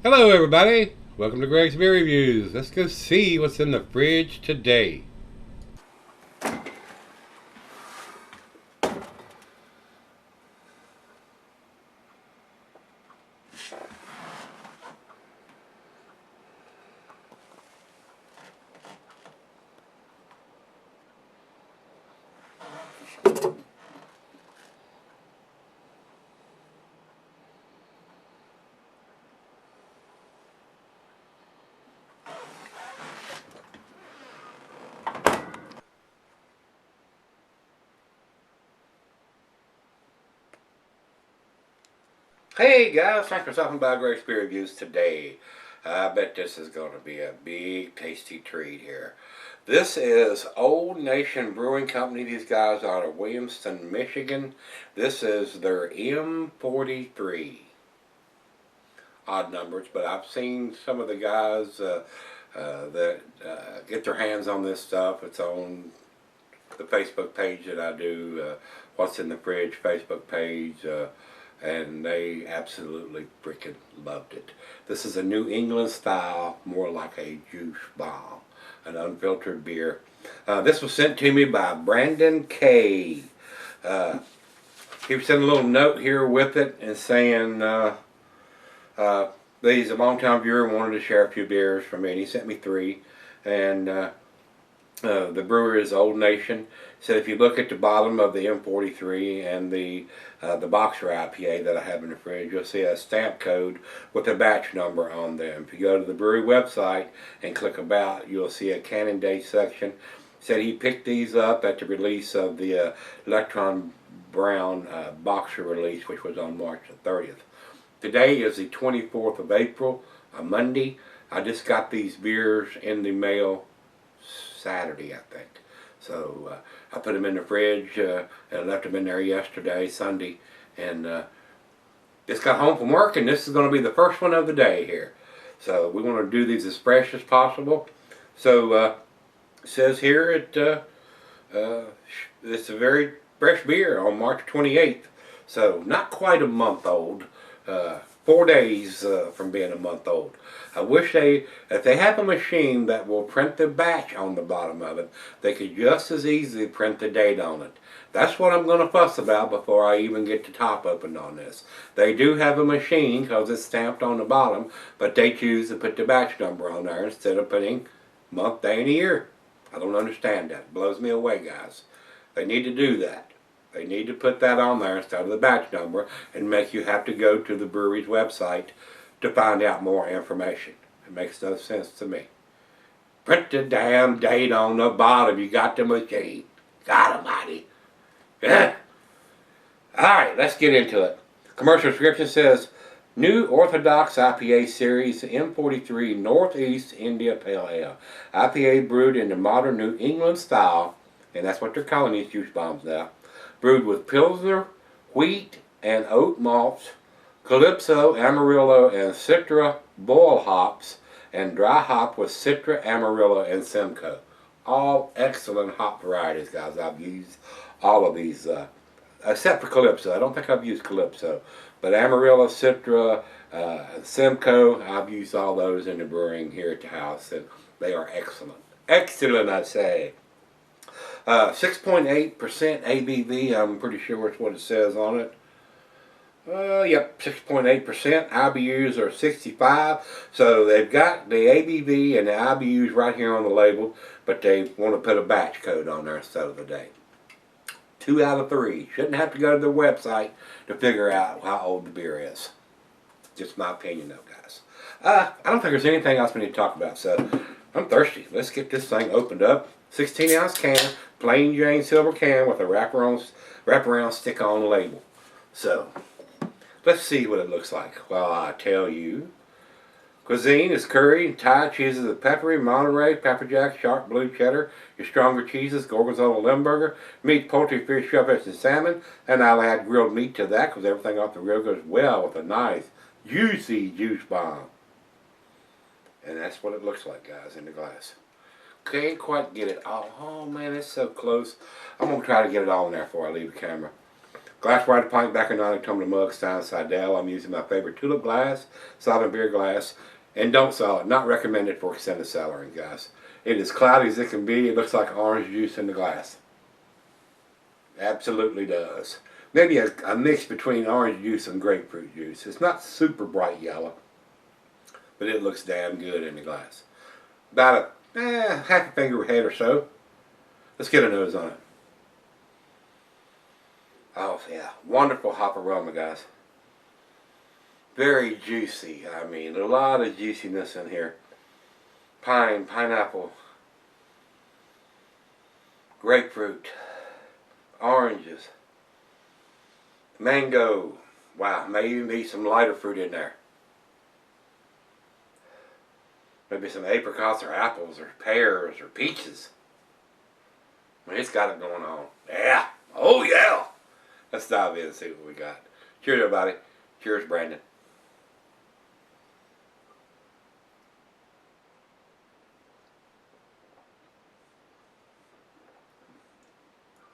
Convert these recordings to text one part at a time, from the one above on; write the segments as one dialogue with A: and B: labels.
A: Hello everybody, welcome to Gregsbeerreviews. Let's go see what's in the fridge today. Hey guys, thanks for stopping by Gregsbeerreviews today. I bet this is going to be a big tasty treat here. This is Old Nation Brewing Company. These guys are out of Williamston, Michigan. This is their M-43. Odd numbers, but I've seen some of the guys that get their hands on this stuff. It's on the Facebook page that I do, What's in the Fridge Facebook page, and they absolutely freaking loved it. This is a New England style, more like a juice bomb, an unfiltered beer. This was sent to me by Brandon K. He sent a little note here with it and saying he's a long-time viewer and wanted to share a few beers from me, and he sent me 3. And the brewer is Old Nation. So if you look at the bottom of the M-43 and the boxer IPA that I have in the fridge, you'll see a stamp code with a batch number on them. If you go to the brewery website and click about, you'll see a canning date section. Said he picked these up at the release of the Electron Brown boxer release, which was on March the 30th. Today is the 24th of April, a Monday. I just got these beers in the mail Saturday, I think. So I put them in the fridge and I left them in there yesterday, Sunday, and just got home from work, and this is going to be the first one of the day here. So we want to do these as fresh as possible. So it says here it's a very fresh beer on March 28th. So not quite a month old. 4 days from being a month old. I wish if they have a machine that will print the batch on the bottom of it, they could just as easily print the date on it. That's what I'm going to fuss about before I even get the top opened on this. They do have a machine because it's stamped on the bottom, but they choose to put the batch number on there instead of putting month, day, and year. I don't understand that. It blows me away, guys. They need to do that. They need to put that on there instead of the batch number and make you have to go to the brewery's website to find out more information. It makes no sense to me. Print the damn date on the bottom. You got the machine. God almighty. Yeah. Alright, let's get into it. Commercial description says, New Orthodox IPA Series M-43 Northeast India Pale Ale. IPA brewed in the modern New England style, and that's what they're calling these juice bombs now. Brewed with Pilsner, wheat, and oat malts, Calypso, Amarillo, and Citra boil hops, and dry hop with Citra, Amarillo, and Simcoe. All excellent hop varieties, guys. I've used all of these, except for Calypso. I don't think I've used Calypso. But Amarillo, Citra, Simcoe, I've used all those in the brewing here at the house, and they are excellent. Excellent, I say. 6.8% ABV, I'm pretty sure it's what it says on it. Yep, 6.8%. IBUs are 65. So they've got the ABV and the IBUs right here on the label, but they want to put a batch code on there instead of the date. 2 out of 3. Shouldn't have to go to their website to figure out how old the beer is. Just my opinion though, guys. I don't think there's anything else we need to talk about, so I'm thirsty. Let's get this thing opened up. 16-ounce can, plain Jane silver can with a wraparound stick-on label. So, let's see what it looks like. Well, I tell you. Cuisine is curry, Thai cheeses of peppery, Monterey, pepper jack, sharp blue cheddar, your stronger cheeses, gorgonzola, limburger, meat, poultry, fish, shellfish, and salmon. And I'll add grilled meat to that because everything off the grill goes well with a nice, juicy juice bomb. And that's what it looks like, guys, in the glass. Can't quite get it all. Oh man, it's so close. I'm going to try to get it all in there before I leave the camera. Glassware pint, back in tumbler mug, Stein Seidel. I'm using my favorite tulip glass, solid beer glass, and don't sell it. Not recommended for extended cellaring, guys. It is cloudy as it can be. It looks like orange juice in the glass. Absolutely does. Maybe a mix between orange juice and grapefruit juice. It's not super bright yellow, but it looks damn good in the glass. About a half a finger head or so. Let's get a nose on it. Oh yeah, wonderful hop aroma, guys. Very juicy. I mean, a lot of juiciness in here. Pine, pineapple, grapefruit, oranges, mango. Wow, may even be some lighter fruit in there. Maybe some apricots or apples or pears or peaches. I mean, it's got it going on. Yeah. Oh yeah. Let's dive in and see what we got. Cheers, everybody. Cheers, Brandon.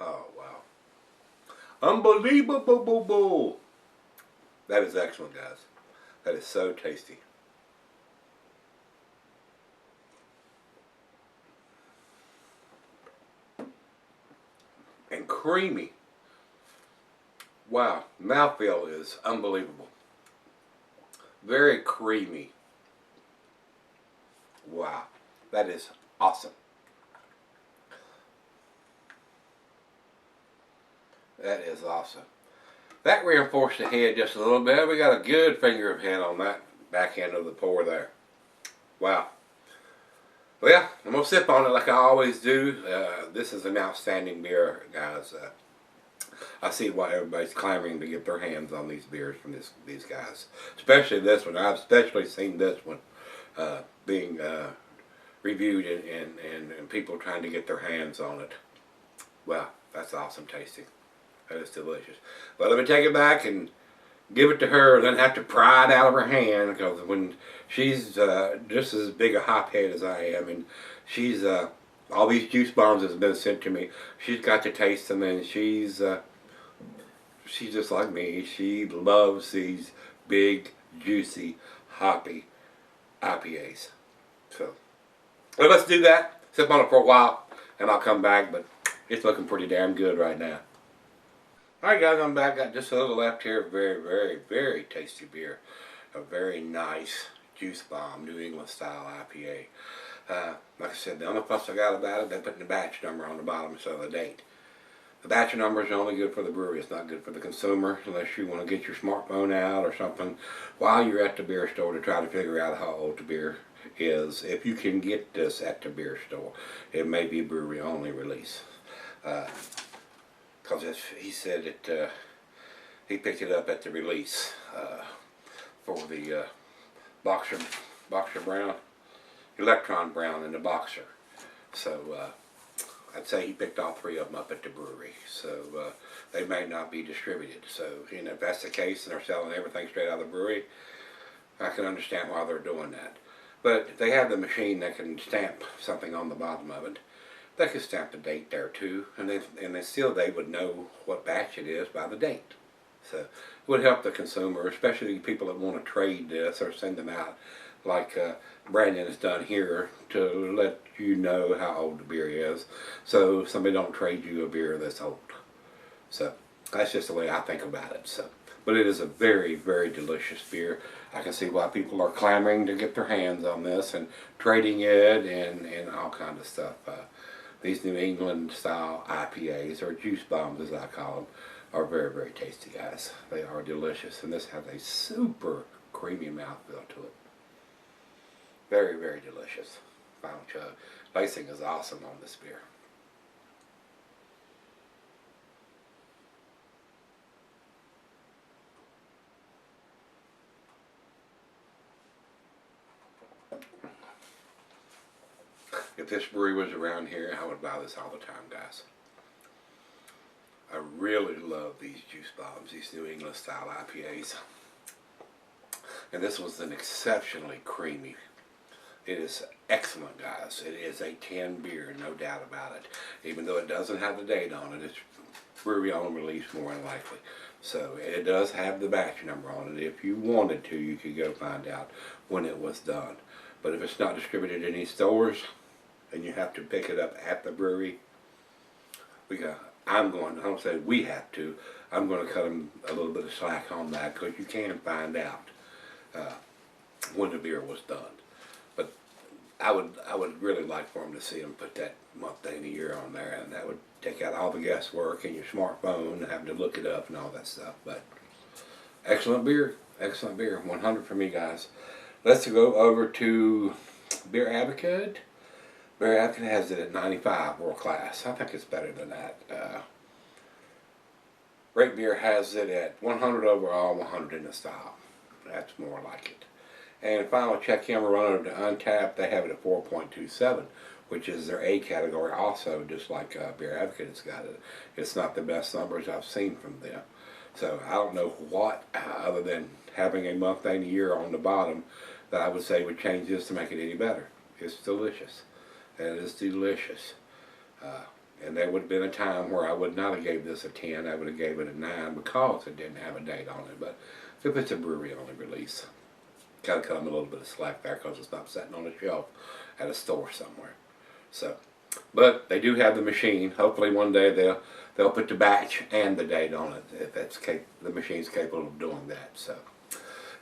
A: Oh, wow. Unbelievable. That is excellent, guys. That is so tasty. And creamy. Wow, mouthfeel is unbelievable. Very creamy. Wow, that is awesome. That is awesome. That reinforced the head just a little bit. We got a good finger of head on that back end of the pour there. Wow. Well, I'm going to sip on it like I always do. This is an outstanding beer, guys. I see why everybody's clamoring to get their hands on these beers from these guys. Especially this one. I've especially seen this one being reviewed and people trying to get their hands on it. Wow, that's awesome tasting. That is delicious. Well, let me take it back and give it to her and then have to pry it out of her hand, because when she's just as big a hophead as I am, and she's all these juice bombs has been sent to me, she's got to taste them, and she's just like me. She loves these big, juicy, hoppy IPAs. So well, let's do that. Sip on it for a while, and I'll come back. But it's looking pretty damn good right now. Alright guys, I'm back. Got just a little left here. Very, very, very tasty beer. A very nice juice bomb, New England style IPA. Like I said, the only fuss I got about it, they're putting the batch number on the bottom instead of the date. The batch number is only good for the brewery. It's not good for the consumer, unless you want to get your smartphone out or something while you're at the beer store to try to figure out how old the beer is. If you can get this at the beer store, it may be brewery only release. Because he said that he picked it up at the release for the Boxer Brown, Electron Brown, and the Boxer. So I'd say he picked all three of them up at the brewery. So they may not be distributed. So if that's the case and they're selling everything straight out of the brewery, I can understand why they're doing that. But if they have the machine that can stamp something on the bottom of it, they could stamp the date there too, and then still they would know what batch it is by the date. So it would help the consumer, especially people that want to trade this or send them out, like Brandon has done here, to let you know how old the beer is, so somebody don't trade you a beer that's old. So that's just the way I think about it. So, but it is a very, very delicious beer. I can see why people are clamoring to get their hands on this and trading it and all kinds of stuff. These New England style IPAs, or juice bombs as I call them, are very, very tasty, guys. They are delicious, and this has a super creamy mouthfeel to it. Very, very delicious. Final chug. Lacing is awesome on this beer. If this brewery was around here, I would buy this all the time, guys. I really love these juice bombs, these New England style IPAs. And this was an exceptionally creamy. It is excellent, guys. It is a 10 beer, no doubt about it. Even though it doesn't have the date on it, it's brewery only release more than likely. So it does have the batch number on it. If you wanted to, you could go find out when it was done. But if it's not distributed in any stores and you have to pick it up at the brewery, I don't say we have to, I'm going to cut them a little bit of slack on that, because you can find out when the beer was done. But I would really like for them to see them put that month, day, and the year on there, and that would take out all the guesswork in your smartphone and having to look it up and all that stuff. But excellent beer, 100 for me, guys. Let's go over to Beer Advocate. Beer Advocate has it at 95 world class. I think it's better than that. Great Beer has it at 100 overall, 100 in the style. That's more like it. And final check in, we're running to Untapped. They have it at 4.27, which is their A category also, just like Beer Advocate has got it. It's not the best numbers I've seen from them. So I don't know what, other than having a month and a year on the bottom, that I would say would change this to make it any better. It's delicious. And it is delicious. And there would have been a time where I would not have gave this a 10. I would have gave it a 9 because it didn't have a date on it. But if it's a brewery only release, got to cut them a little bit of slack there because it's not sitting on a shelf at a store somewhere. So, but they do have the machine. Hopefully one day they'll put the batch and the date on it if that's the machine's capable of doing that. So,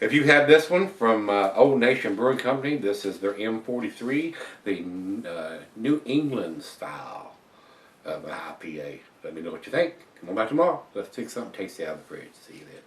A: if you have this one from Old Nation Brewing Company, this is their M-43, the New England style of IPA. Let me know what you think. Come on back tomorrow. Let's take something tasty out of the fridge. See you then.